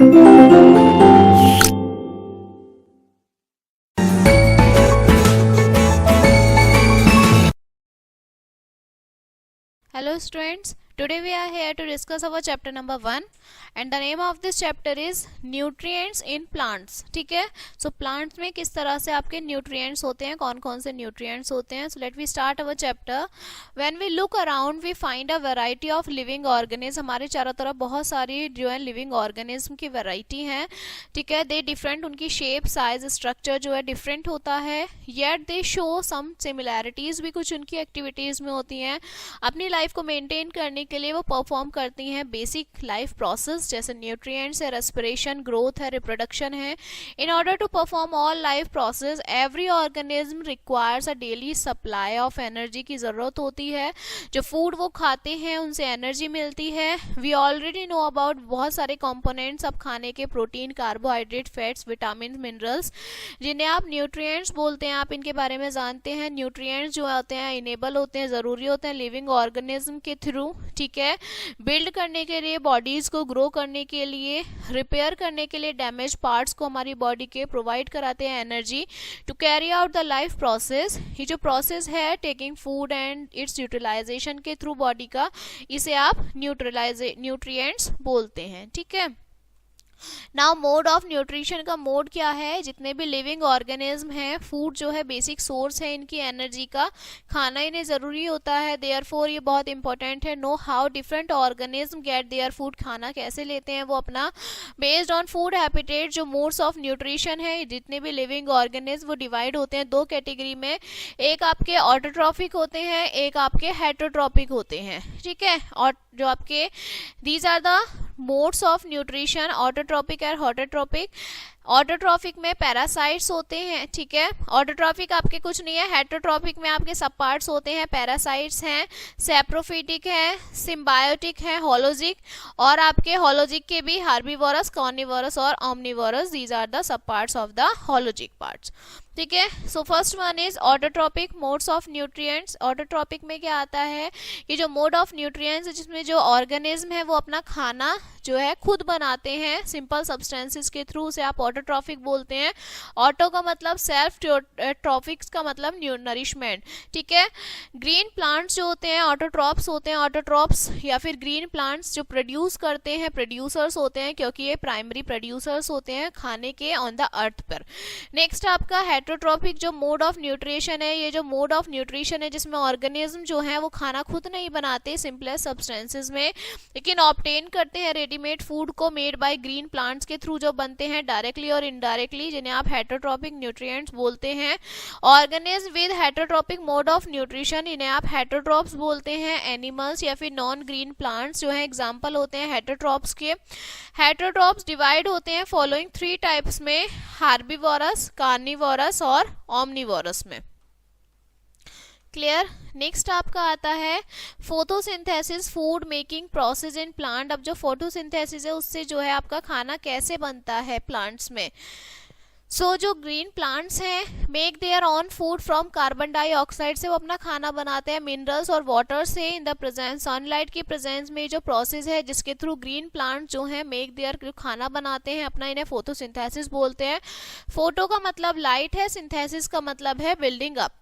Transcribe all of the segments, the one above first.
Hello students, today we are here to discuss our chapter number 1 and the name of this chapter is nutrients in plants. ठीक है, so plants में किस तरह से आपके nutrients होते हैं, कौन कौन से nutrients होते हैं. So let we start our chapter. When we look around we find a variety of living organisms. हमारे चारों तरफ बहुत सारी जो है living organism की variety हैं. ठीक है, they different, उनकी shape, size, structure जो है different होता है, yet they show some similarities भी कुछ उनकी activities में होती हैं. अपनी लाइफ को मेंटेन करने के लिए वो परफॉर्म करती हैं बेसिक लाइफ प्रोसेस जैसे न्यूट्रिएंट्स है, रेस्पिरेशन, ग्रोथ है, रिप्रोडक्शन है. In order to perform all life process every organism requires a daily supply of energy की ज़रूरत होती है. जो फूड वो खाते हैं उनसे एनर्जी मिलती है. वी ऑलरेडी नो अबाउट बहुत सारे कंपोनेंट्स अब खाने के, protein, carbohydrate, fats, vitamin, minerals, जिन्हें आप न्यूट्रिएंट्स बोलते हैं. आप इनके बारे में जानते हैं. न्यूट्रिएंट्स जो होते हैं इनेबल होते हैं, ज़रूरी होते हैं लिविंग ऑर्गेनिज्म के थ्रू. ठीक है, बिल्ड करने के लिए, बॉडीज को ग्रो करने के लिए, रिपेयर करने के लिए डैमेज पार्ट्स को हमारी बॉडी के प्रोवाइड कराते हैं energy to carry out the life process. ये जो प्रोसेस है taking food and its utilization के थ्रू बॉडी का, इसे आप न्यूट्रिएंट्स बोलते हैं. ठीक है, नाउ मोड ऑफ न्यूट्रिशन का मोड क्या है. जितने भी लिविंग ऑर्गेनिज्म हैं, फूड जो है बेसिक सोर्स है इनकी एनर्जी का, खाना इन्हें ज़रूरी होता है. देयरफॉर ये बहुत इंपॉर्टेंट है, know how different organism gate their food, खाना कैसे लेते हैं वो अपना. बेस्ड ऑन फूड हैबिटेट जो मोड्स ऑफ न्यूट्रिशन है, जितने भी लिविंग ऑर्गेनिज्म वो डिवाइड होते हैं दो कैटेगरी में. एक आपके ऑटोट्रॉफिक होते हैं, एक आपके हेटरोट्रॉपिक होते हैं. ठीक है, और जो आपके these are the modes of nutrition, autotrophic और हेटरोट्रॉपिक. ऑटोट्रॉफिक में पैरासाइट्स होते हैं. ठीक है, ऑटोट्रॉफिक आपके कुछ नहीं है. हेटरोट्रॉपिक में आपके सब पार्ट्स होते हैं, पैरासाइट्स हैं, सैप्रोफिटिक है, सिम्बायोटिक है, होलोजिक, और आपके होलोजिक के भी हार्बीवोरस, कार्निवोरस और omnivorous. These are the sub parts of the holozoic parts. ठीक है, so first one is autotrophic modes of nutrients. Autotrophic में क्या आता है कि जो मोड ऑफ न्यूट्रिएंट्स जिसमें जो ऑर्गेनिज्म है वो अपना खाना जो है खुद बनाते हैं सिंपल सब्सटेंसेस के थ्रू, से आप ऑटोट्रॉफिक बोलते हैं. ऑटो का मतलब सेल्फ, ट्रॉफिक्स का मतलब नरिशमेंट. ठीक है, ग्रीन प्लांट्स जो होते हैं ऑटोट्रॉप्स होते हैं. ऑटोट्रॉप्स या फिर ग्रीन प्लांट्स जो प्रोड्यूस करते हैं प्रोड्यूसर्स होते हैं, क्योंकि ये प्राइमरी प्रोड्यूसर्स होते हैं खाने के ऑन द अर्थ पर. नेक्स्ट आपका हेटरोट्रॉपिक जो मोड ऑफ न्यूट्रिशन है, ये जो मोड ऑफ न्यूट्रिशन है जिसमें ऑर्गेनिज्म जो है वो खाना खुद नहीं बनाते सिंपलेस्ट सब्सटेंसेस में, लेकिन ऑब्टेन करते हैं रेडीमेड फूड को मेड बाय ग्रीन प्लांट्स के थ्रू जो बनते हैं डायरेक्टली और इनडायरेक्टली, जिन्हें आप हेटरोट्रॉपिक न्यूट्रिएंट्स बोलते हैं. Organism with heterotrophic mode of nutrition, इन्हें आप हेटरोट्रॉप्स बोलते हैं. एनिमल्स या फिर नॉन ग्रीन प्लांट्स जो है एग्जाम्पल होते हैं हेटरोट्रॉप्स के. हेटरोट्रॉप्स डिवाइड होते हैं फॉलोइंग 3 टाइप्स में, हार्बीवोरस, कार्निवोरस और ओमनिवोरस में. क्लियर. नेक्स्ट आपका आता है photosynthesis, food making process in plant. अब जो फोटोसिंथेसिस है उससे जो है आपका खाना कैसे बनता है प्लांट्स में. सो जो ग्रीन प्लांट्स हैं make their own food from carbon dioxide से वो अपना खाना बनाते हैं, मिनरल्स और वाटर से. इन द प्रेजेंस, सनलाइट की प्रेजेंस में जो प्रोसेस है जिसके थ्रू ग्रीन प्लांट जो है मेक देयर खाना बनाते हैं अपना, इन्हें फोटोसिंथेसिस बोलते हैं. फोटो का मतलब लाइट है, सिंथेसिस का मतलब है बिल्डिंग अप.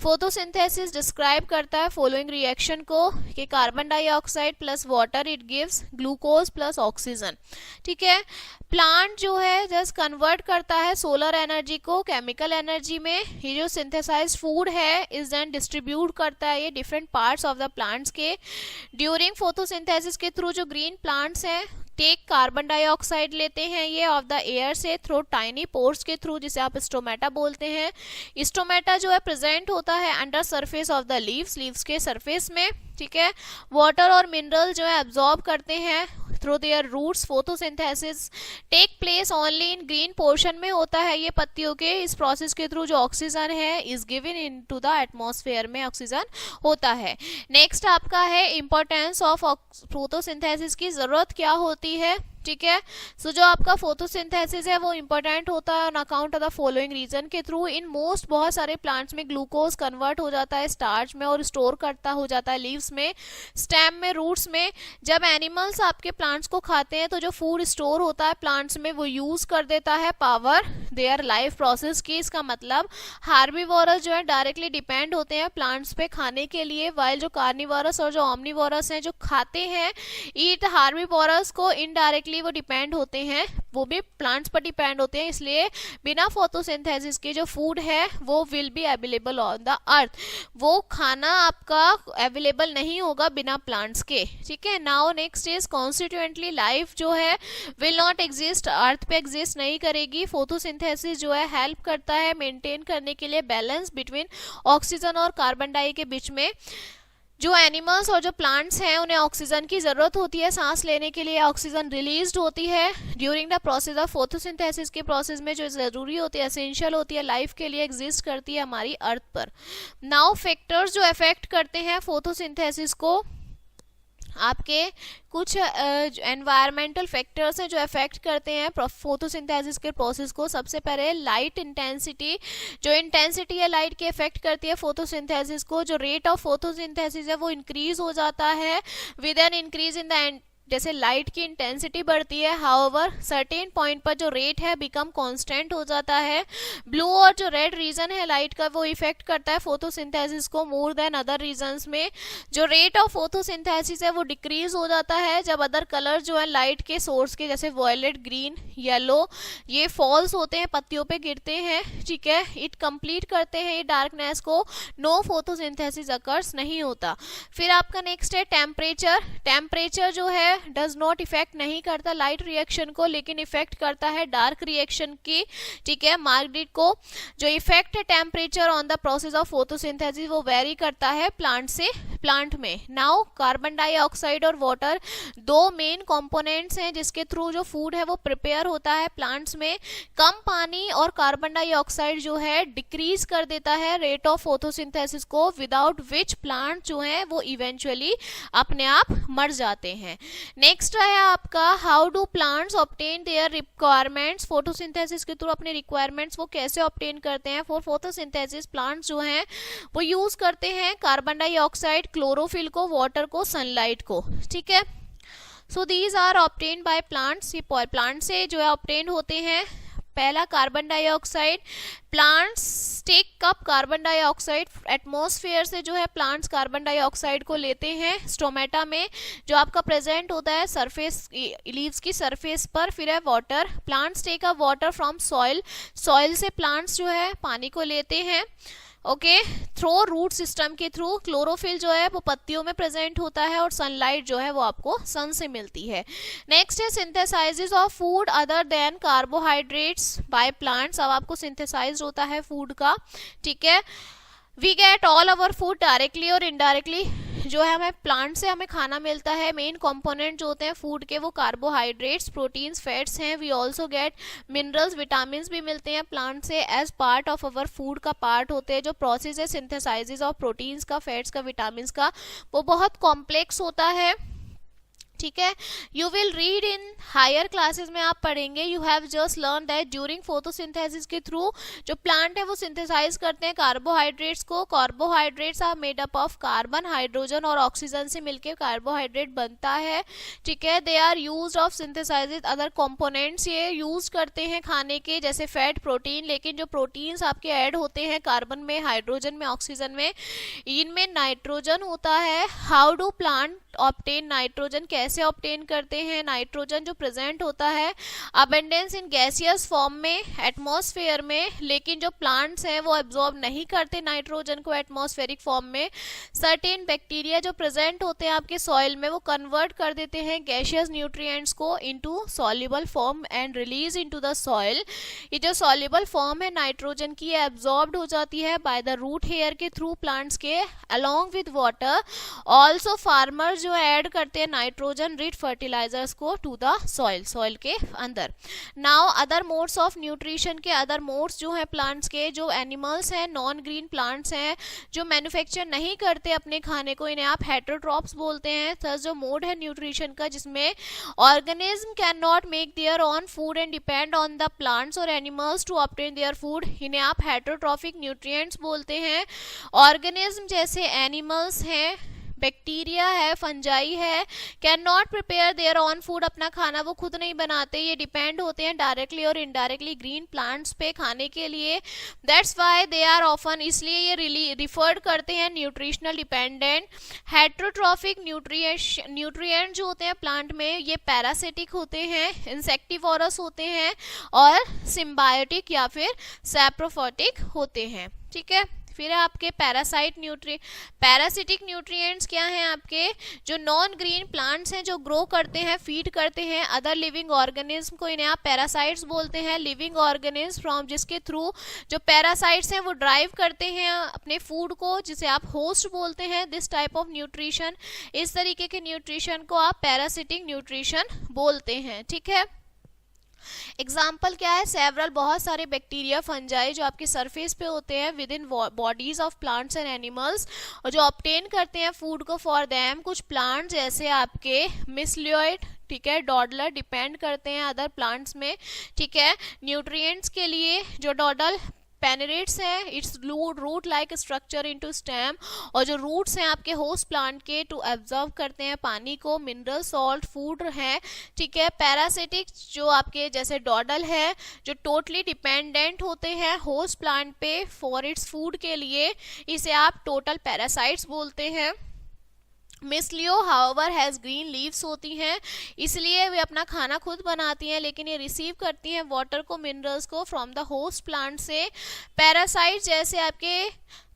फोटोसिंथेसिस डिस्क्राइब करता है फॉलोइंग रिएक्शन को कि carbon dioxide plus water it gives glucose plus oxygen. ठीक है, प्लांट जो है जस्ट कन्वर्ट करता है सोलर एनर्जी को केमिकल एनर्जी में. ये जो सिंथेसाइज्ड फूड है इज देन डिस्ट्रीब्यूट करता है ये different parts of the plants के. ड्यूरिंग फोटोसिंथेसिस के थ्रू जो ग्रीन प्लांट्स हैं टेक कार्बन डाइऑक्साइड लेते हैं ये ऑफ द एयर से थ्रू टाइनी पोर्स के थ्रू, जिसे आप स्टोमेटा बोलते हैं. स्टोमेटा जो है प्रेजेंट होता है under surface of the leaves, leaves के सरफेस में. ठीक है, वाटर और मिनरल जो है एब्जॉर्ब करते हैं through their roots. Photosynthesis take place only in green portion में होता है ये पत्तियों के. इस प्रोसेस के थ्रू जो ऑक्सीजन है is given into the atmosphere में ऑक्सीजन होता है. नेक्स्ट आपका है इंपॉर्टेंस ऑफ फोटोसिंथेसिस की जरूरत क्या होती है. ठीक है। सो जो आपका फोटोसिंथेसिस है वो इंपॉर्टेंट होता है on account of the following reason के थ्रू। इन मोस्ट बहुत सारे प्लांट्स में ग्लूकोज कन्वर्ट हो जाता है स्टार्च में और स्टोर करता हो जाता है लीव्स में, स्टेम में, रूट्स में। जब एनिमल्स आपके प्लांट्स को खाते हैं तो जो फूड स्टोर होता है प्लांट्स में वो यूज कर देता है पावर देयर लाइफ प्रोसेस की। इसका मतलब हार्बीवोरस जो है डायरेक्टली डिपेंड होते हैं प्लांट्स पे खाने के लिए, वाइल जो कार्निवोरस और जो ऑमनीवोरस हैं जो खाते हैं ईट हार्बीवोरस को, इनडायरेक्टली वो डिपेंड होते हैं, वो भी प्लांट्स पर डिपेंड होते हैं। इसलिए बिना फोटोसिंथेसिस के जो फूड है वो will be available on the earth, वो खाना आपका अवेलेबल नहीं होगा बिना प्लांट्स के, ठीक है। नाउ नेक्स्ट इज कॉन्स्टिट्यूएंटली लाइफ जो है विल नॉट एग्जिस्ट, अर्थ पे एग्जिस्ट नहीं करेगी। फोटोसिंथेसिस जो है हेल्प करता है मेंटेन करने के लिए बैलेंस बिटवीन ऑक्सीजन और कार्बन डाई के बीच में। जो एनिमल्स और जो प्लांट्स हैं उन्हें ऑक्सीजन की ज़रूरत होती है सांस लेने के लिए, ऑक्सीजन रिलीज्ड होती है during the process of photosynthesis के प्रोसेस में, जो ज़रूरी होती है, एसेंशियल होती है लाइफ के लिए, एग्जिस्ट करती है हमारी अर्थ पर। नाउ फैक्टर्स जो अफेक्ट करते हैं फोटोसिंथेसिस को, आपके कुछ एनवायरमेंटल फैक्टर्स हैं जो अफेक्ट करते हैं फोटोसिंथेसिस के प्रोसेस को। सबसे पहले लाइट इंटेंसिटी, जो इंटेंसिटी है लाइट की अफेक्ट करती है फोटोसिंथेसिस को। जो रेट ऑफ फोटोसिंथेसिस है वो इंक्रीज हो जाता है with an increase in the, जैसे लाइट की इंटेंसिटी बढ़ती है, हाउएवर सर्टेन पॉइंट पर जो रेट है बिकम कांस्टेंट हो जाता है। ब्लू और जो रेड रीजन है लाइट का वो इफेक्ट करता है फोटोसिंथेसिस को मोर देन अदर रीजन्स में। जो रेट ऑफ फोटोसिंथेसिस है वो डिक्रीज हो जाता है जब अदर कलर जो है लाइट के सोर्स के, जैसे वॉयलेट, ग्रीन, येलो, ये फॉल्स होते हैं, पत्तियों पे गिरते हैं, ठीक है, इट कंप्लीट करते हैं ये डार्कनेस को, नो फोटोसिंथेसिस अकर्स नहीं होता। फिर आपका नेक्स्ट है टेम्परेचर। टेम्परेचर जो है डज नॉट इफेक्ट नहीं करता लाइट रिएक्शन को, लेकिन इफेक्ट करता है डार्क रिएक्शन की, ठीक है, मार्गरेट को। जो इफेक्ट है temperature on the process of photosynthesis वो वेरी करता है प्लांट से प्लांट में। नाउ कार्बन डाइऑक्साइड और वाटर दो मेन कंपोनेंट्स हैं जिसके थ्रू जो फूड है वो प्रिपेयर होता है प्लांट्स में। कम पानी और कार्बन डाइऑक्साइड जो है डिक्रीज कर देता है रेट ऑफ फोटोसिंथेसिस को, विदाउट विच प्लांट जो है वो इवेंचुअली अपने आप मर जाते हैं। नेक्स्ट है आपका how do plants obtain their requirements. Photosynthesis के थ्रू अपने रिक्वायरमेंट्स वो कैसे ऑब्टेन करते हैं। फॉर फोटोसिंथेसिस प्लांट्स जो हैं वो यूज करते हैं कार्बन डाइऑक्साइड, क्लोरोफिल को, वाटर को, सनलाइट को, ठीक है। So these are obtain by plants, ये प्लांट से जो है ऑब्टेन होते हैं। पहला carbon dioxide, plants take up carbon dioxide atmosphere से, जो है प्लांट्स कार्बन डाइऑक्साइड को लेते हैं स्टोमेटा में जो आपका प्रेजेंट होता है सरफेस, लीव्स की सरफेस पर। फिर है water, plants take up water from soil, soil से प्लांट्स जो है पानी को लेते हैं, ओके, थ्रो रूट सिस्टम के थ्रू। क्लोरोफिल जो है वो पत्तियों में प्रेजेंट होता है और सनलाइट जो है वो आपको सन से मिलती है। नेक्स्ट है synthesizes of food other than carbohydrates by plants. अब आपको सिंथेसाइज होता है फूड का, ठीक है। We get all our food directly और इनडायरेक्टली, जो है हमें प्लांट से हमें खाना मिलता है। मेन कंपोनेंट जो होते हैं फूड के वो कार्बोहाइड्रेट्स, प्रोटीन्स, फैट्स हैं। We also get minerals, vitamin भी मिलते हैं प्लांट से as part of our food का पार्ट होते हैं। जो प्रोसेस है सिंथेसाइजेस ऑफ प्रोटीन्स का, फैट्स का, विटामिन का, वो बहुत कॉम्प्लेक्स होता है, ठीक है। You will read in higher classes में आप पढ़ेंगे, you have just learn that during photosynthesis के थ्रू जो प्लांट है वो सिंथेसाइज करते हैं कार्बोहाइड्रेट्स को। Carbohydrates are made up of carbon, hydrogen और ऑक्सीजन से मिलकर कार्बोहाइड्रेट बनता है, ठीक है। They are used of synthesize other components, ये यूज करते हैं खाने के, जैसे फैट, प्रोटीन। लेकिन जो प्रोटीन्स आपके ऐड होते हैं कार्बन में, हाइड्रोजन में, ऑक्सीजन में, इनमें नाइट्रोजन होता है। How do plant obtain nitrogen, कैसे ऑब्टेन करते हैं नाइट्रोजन जो प्रेजेंट होता है अबेंडेंस इन गैसियस फॉर्म में एटमॉस्फेयर में, लेकिन जो प्लांट्स हैं वो एब्जॉर्ब नहीं करते नाइट्रोजन को एटमॉस्फेरिक फॉर्म में। सर्टेन बैक्टीरिया जो प्रेजेंट होते हैं आपके सॉइल में वो कन्वर्ट कर देते हैं गैसियस न्यूट्रिएंट्स को into soluble form and release into the soil. ये जो सॉल्युबल फॉर्म है नाइट्रोजन की एब्जॉर्ब्ड हो जाती है बाय द रूट हेयर के थ्रू प्लांट्स के along with water. Also farmer जो ऐड करते हैं नाइट्रोजन नाइट्रोजन रिच फर्टिलाइजर्स को टू द सॉइल के अंदर। Now other modes of nutrition के अदर मोड्स जो है प्लांट्स के, जो एनिमल्स हैं, नॉन ग्रीन प्लांट्स हैं, जो मैन्युफैक्चर नहीं करते अपने खाने को, इन्हें आप हेटेरोट्रॉप्स बोलते हैं। थर्स जो मोड है न्यूट्रिशन का जिसमें organism can not make their own food and depend on the plants और animals to obtain their food, इन्हें आप हेटेरोट्रॉफिक न्यूट्रिएंट्स बोलते हैं। ऑर्गेनिज्म जैसे एनिमल्स हैं, बैक्टीरिया है, फंजाई है, can not prepare their own food, अपना खाना वो खुद नहीं बनाते, ये डिपेंड होते हैं डायरेक्टली और इनडायरेक्टली ग्रीन प्लांट्स पे खाने के लिए। That's why they are often, इसलिए ये रिफर्ड करते हैं न्यूट्रिशनल डिपेंडेंट। हेटेरोट्रॉफिक न्यूट्रिएंट जो होते हैं प्लांट में, ये पैरासिटिक होते हैं, इंसेक्टिवोरस होते हैं और सिम्बायोटिक या फिर सैप्रोफोटिक होते हैं। ठीक है, फिर है आपके पैरासिटिक न्यूट्रिएंट्स क्या हैं आपके, जो नॉन ग्रीन प्लांट्स हैं जो ग्रो करते हैं, फीड करते हैं अदर लिविंग ऑर्गेनिज्म को, इन्हें आप पैरासाइट्स बोलते हैं। लिविंग ऑर्गेनिज्म फ्रॉम जिसके थ्रू जो पैरासाइट्स हैं वो ड्राइव करते हैं अपने फूड को, जिसे आप होस्ट बोलते हैं। दिस टाइप ऑफ न्यूट्रिशन, इस तरीके के न्यूट्रिशन को आप पैरासिटिक न्यूट्रिशन बोलते हैं। ठीक है, एग्जाम्पल क्या है, सेवरल, बहुत सारे बैक्टीरिया, फंजाई जो आपके सरफेस पे होते हैं with in bodies of plants and animals और जो ऑब्टेन करते हैं फूड को फॉर देम। कुछ प्लांट्स जैसे आपके मिसलियोइड, ठीक है, डॉडलर डिपेंड करते हैं अदर प्लांट्स में, ठीक है, न्यूट्रिएंट्स के लिए। जो डॉडल पेनिरेट्स है, its root like structure into stem, और जो रूट्स हैं आपके होस्ट प्लांट के टू एब्जॉर्ब करते हैं पानी को, मिनरल सॉल्ट, फूड है। ठीक है, पैरासिटिक जो आपके जैसे डॉडल है जो टोटली डिपेंडेंट होते हैं होस्ट प्लांट पे फॉर इट्स फूड के लिए, इसे आप टोटल पैरासाइट्स बोलते हैं। मिसलियो हाउएवर हैज़ ग्रीन लीव्स होती हैं, इसलिए वे अपना खाना खुद बनाती हैं लेकिन ये रिसीव करती हैं वाटर को, मिनरल्स को फ्रॉम द होस्ट प्लांट से। पैरासाइट जैसे आपके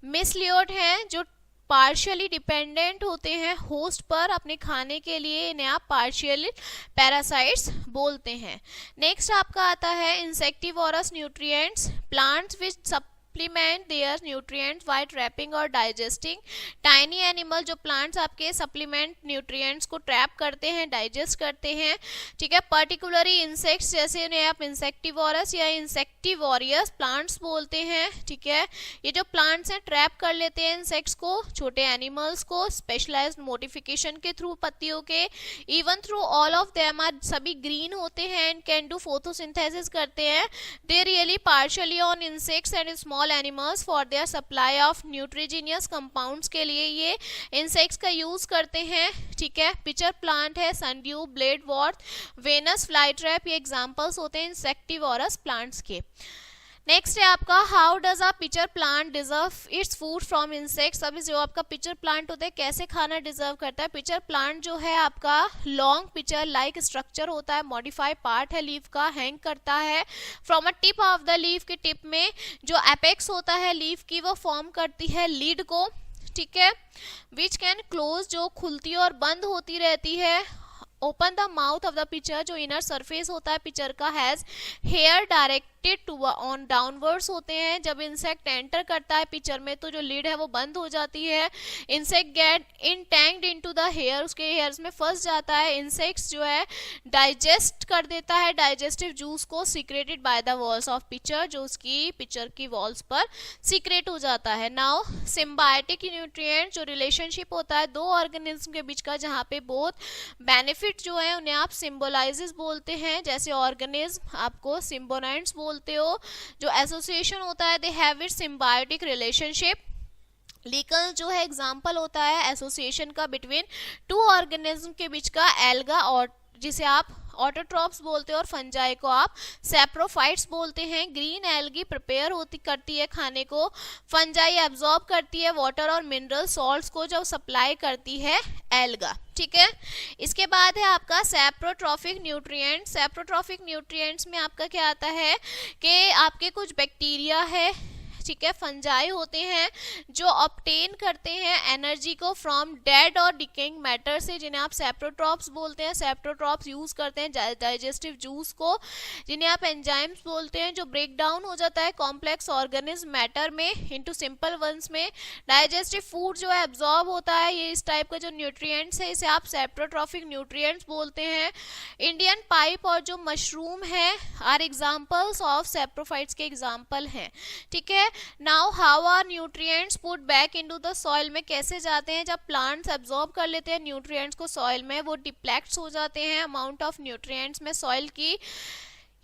मिसलियोट हैं जो पार्शियली डिपेंडेंट होते हैं होस्ट पर अपने खाने के लिए, इन्हें आप पार्शियल पैरासाइट्स बोलते हैं। नेक्स्ट आपका आता है insectivorous nutrients, plants which supplement their nutrients while trapping और digesting। tiny animal जो plants आपके supplement nutrients को trap करते हैं, digest करते हैं। ठीक है, particularly insects जैसे उन्हें आप insectivorous या insectivorous plants बोलते हैं। ठीक है, ये जो plants हैं trap कर लेते हैं insects को, छोटे animals को specialized modification के through पत्तियों के। even through all of them are सभी green होते हैं and can do photosynthesis करते हैं। they really partially on insects and small animals for their supply of nitrogenous compounds के लिए ये इंसेक्ट्स का यूज करते हैं। ठीक है, पिचर प्लांट है, sundew, bladderwort, Venus fly trap, ये एग्जांपल्स होते हैं इंसेक्टिवोरस प्लांट्स के। नेक्स्ट है आपका how does a pitcher plant deserve its food from insects. अभी जो आपका पिचर प्लांट होता है कैसे खाना डिजर्व करता है। पिचर प्लांट जो है आपका लॉन्ग पिचर लाइक स्ट्रक्चर होता है, मॉडिफाइड पार्ट है लीफ का, हैंग करता है from a tip of the leaf के टिप में जो एपेक्स होता है लीफ की वो फॉर्म करती है लीड को। ठीक है, विच कैन क्लोज जो खुलती और बंद होती रहती है। Open the mouth of the pitcher जो इनर सरफेस होता है पिचर का has hair directed to on downwards होते हैं। जब इंसेक्ट एंटर करता है पिचर में तो जो लीड है वो बंद हो जाती है। Insect get entangled into the hair, उसके हेयर्स में फंस जाता है। इंसेक्ट्स जो है डाइजेस्ट कर देता है डाइजेस्टिव जूस को secreted by the walls of pitcher, जो उसकी पिचर की वॉल्स पर सीक्रेट हो जाता है। नाउ सिम्बायोटिक न्यूट्रिएंट जो रिलेशनशिप होता है दो ऑर्गेनिज्म के बीच का, जहाँ पे बोथ बेनिफिट जो है उन्हें आप सिम्बोलाइजेस बोलते हैं। जैसे ऑर्गेनिज्म आपको सिम्बोनाइट्स बोलते हो। जो एसोसिएशन होता है they have it symbiotic relationship. लीकल जो है एग्जाम्पल होता है एसोसिएशन का बिटवीन टू ऑर्गेनिज्म के बीच का। एल्गा और जिसे आप ऑटोट्रॉप्स बोलते हैं और फंजाई को आप सैप्रोफाइट्स बोलते हैं। ग्रीन एल्गी प्रिपेयर करती है खाने को, फंजाई एब्जॉर्ब करती है वाटर और मिनरल सॉल्ट्स को जो सप्लाई करती है एल्गा। ठीक है, इसके बाद है आपका सैप्रोट्रॉफिक न्यूट्रिएंट्स। सैप्रोट्रॉफिक न्यूट्रिएंट्स में आपका क्या आता है कि आपके कुछ बैक्टीरिया है, ठीक है, फंजाई होते हैं जो ऑब्टेन करते हैं एनर्जी को फ्रॉम डेड और डिकेइंग मैटर से, जिन्हें आप सेप्रोट्रॉप्स बोलते हैं। सेप्रोट्रॉप्स यूज करते हैं डाइजेस्टिव जूस को, जिन्हें आप एंजाइम्स बोलते हैं, जो ब्रेक डाउन हो जाता है कॉम्प्लेक्स ऑर्गेनिज्म मैटर में इनटू सिंपल वंस में। डाइजेस्टिव फूड जो है एब्जॉर्ब होता है, ये इस टाइप का जो न्यूट्रिएंट्स है इसे आप सेप्रोट्रॉफिक न्यूट्रिएंट्स बोलते हैं। इंडियन पाइप और जो मशरूम है आर एग्जांपल्स ऑफ सेप्रोफाइट्स के एग्जांपल हैं, ठीक है। Now how are nutrients put back into the soil में कैसे जाते हैं, जब प्लांट्स एब्जॉर्ब कर लेते हैं न्यूट्रिएंट्स को सॉइल में, वो डिप्लेक्ट्स हो जाते हैं अमाउंट ऑफ न्यूट्रिएंट्स में सॉइल की।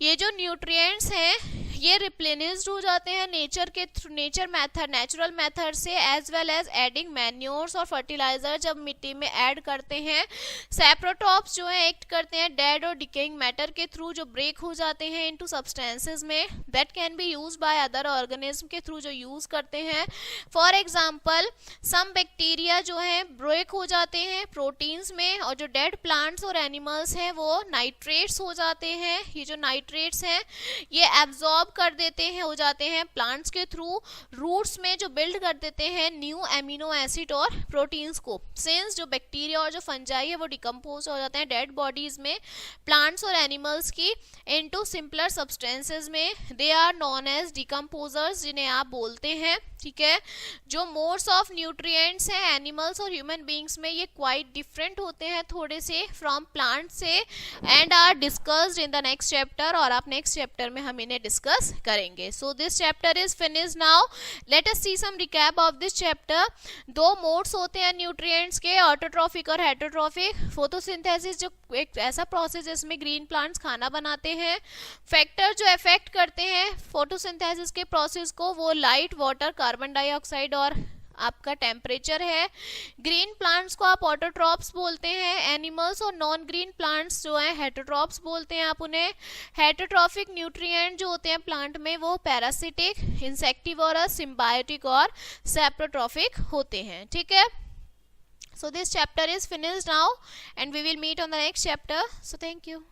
ये जो न्यूट्रिएंट्स हैं ये रिप्लेनिश्ड हो जाते हैं नेचुरल मेथड से, as well as adding manures और फर्टिलाइजर जब मिट्टी में ऐड करते हैं। सेप्रोट्रॉप्स जो है एक्ट करते हैं डेड और डिकेइंग मैटर के थ्रू, जो ब्रेक हो जाते हैं इनटू सब्सटेंसेस में that can be used by other organism के थ्रू, जो यूज करते हैं। फॉर एग्जांपल सम बैक्टीरिया जो है ब्रेक हो जाते हैं प्रोटीन्स में, और जो डेड प्लांट्स और एनिमल्स हैं वो नाइट्रेट्स हो जाते हैं। ये जो नाइट्रेट्स हैं ये एब्जॉर्ब कर देते हैं, हो जाते हैं प्लांट्स के थ्रू रूट्स में, जो बिल्ड कर देते हैं न्यू एमिनो एसिड और प्रोटीन्स को। सिंस जो बैक्टीरिया और जो फंजाई है वो डिकम्पोज हो जाते हैं डेड बॉडीज में प्लांट्स और एनिमल्स की इनटू सिंपलर सब्सटेंसेस में, they are known as decomposers, जिन्हें आप बोलते हैं, ठीक है। जो मोड्स ऑफ न्यूट्रिएंट्स हैं एनिमल्स और ह्यूमन बींग्स में ये क्वाइट डिफरेंट होते हैं थोड़े से फ्रॉम प्लांट से, and are discussed in the next chapter, और आप नेक्स्ट चैप्टर में हम इन्हें डिस्कस करेंगे। So this chapter is finished now. Let us see some recap of this chapter. दो मोड्स होते हैं न्यूट्रिएंट्स के, ऑटोट्रॉफिक और हेटरोट्रॉफिक। फोटोसिंथेसिस जो एक ऐसा प्रोसेस जिसमें ग्रीन प्लांट्स खाना बनाते हैं। फैक्टर जो इफेक्ट करते हैं फोटोसिंथेसिस के प्रोसेस को, वो लाइट, वाटर, कार्बन डाइऑक्साइड और आपका टेम्परेचर है। ग्रीन प्लांट्स को आप ऑटोट्रॉप्स बोलते हैं, एनिमल्स और नॉन ग्रीन प्लांट्स जो हैं हेटरोट्रॉप्स बोलते हैं आप उन्हें। हेटरोट्रॉफिक न्यूट्रिएंट जो होते हैं प्लांट में वो पैरासिटिक, इंसेक्टिवोरस, सिम्बायोटिक और सेप्रोट्रॉफिक होते हैं, ठीक है। So this chapter is finished now and we will meet on the next chapter. So thank you.